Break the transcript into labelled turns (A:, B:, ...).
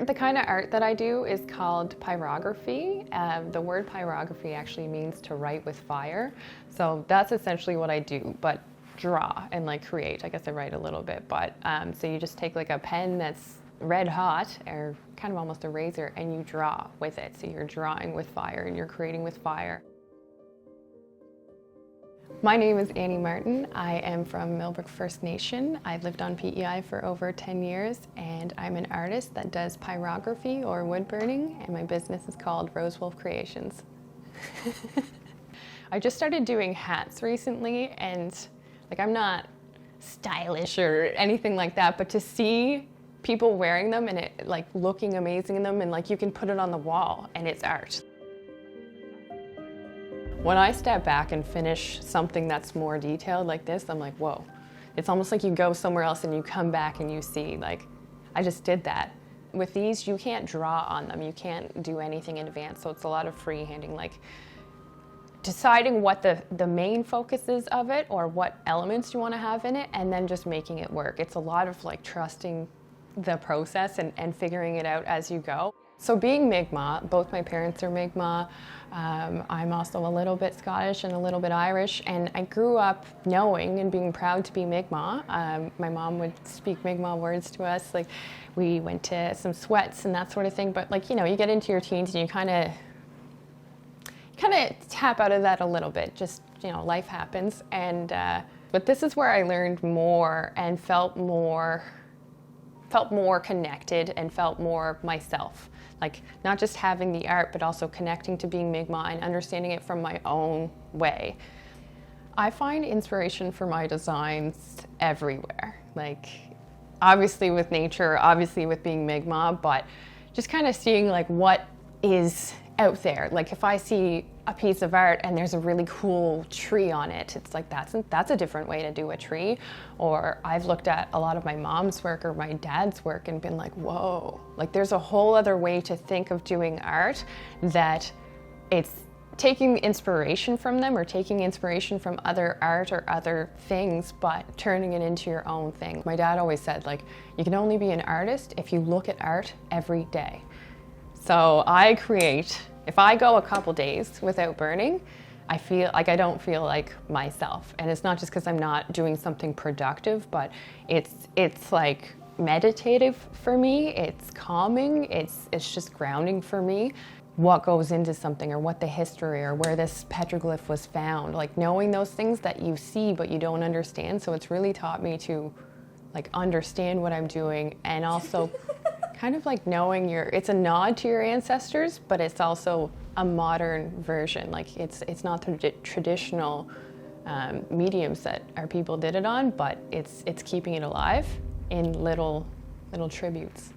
A: The kind of art that I do is called pyrography. The word pyrography actually means to write with fire. So that's essentially what I do, but draw and like create. I guess I write a little bit, but so you just take like a pen that's red hot or kind of almost a razor and you draw with it. So you're drawing with fire and you're creating with fire. My name is Annie Martin. I am from Millbrook First Nation. I've lived on PEI for over 10 years and I'm an artist that does pyrography or wood burning, and my business is called Rose Wolf Creations. I just started doing hats recently, and like I'm not stylish or anything like that, but to see people wearing them and it like looking amazing in them, and like you can put it on the wall and it's art. When I step back and finish something that's more detailed like this, I'm like, whoa. It's almost like you go somewhere else and you come back and you see, like, I just did that. With these, you can't draw on them. You can't do anything in advance, so it's a lot of freehanding, like deciding what the main focus is of it or what elements you want to have in it, and then just making it work. It's a lot of like trusting the process and figuring it out as you go. So being Mi'kmaq, both my parents are Mi'kmaq. I'm also a little bit Scottish and a little bit Irish, and I grew up knowing and being proud to be Mi'kmaq. My mom would speak Mi'kmaq words to us, like we went to some sweats and that sort of thing, but like, you know, you get into your teens and you kind of tap out of that a little bit, just, you know, life happens. And but this is where I learned more and felt more connected and felt more myself. Like not just having the art, but also connecting to being Mi'kmaq and understanding it from my own way. I find inspiration for my designs everywhere. Like obviously with nature, obviously with being Mi'kmaq, but just kind of seeing like what is out there. Like if I see a piece of art and there's a really cool tree on it, it's like that's a different way to do a tree. Or I've looked at a lot of my mom's work or my dad's work and been like, whoa, like there's a whole other way to think of doing art, that it's taking inspiration from them or taking inspiration from other art or other things, but turning it into your own thing. My dad always said, like, you can only be an artist if you look at art every day. So I create. If I go a couple days without burning, I feel like I don't feel like myself. And it's not just because I'm not doing something productive, but it's like meditative for me. It's calming. It's just grounding for me. What goes into something, or what the history, or where this petroglyph was found, like knowing those things that you see but you don't understand. So it's really taught me to like understand what I'm doing, and also kind of like knowing it's a nod to your ancestors, but it's also a modern version. Like it's not the traditional mediums that our people did it on, but it's keeping it alive in little tributes.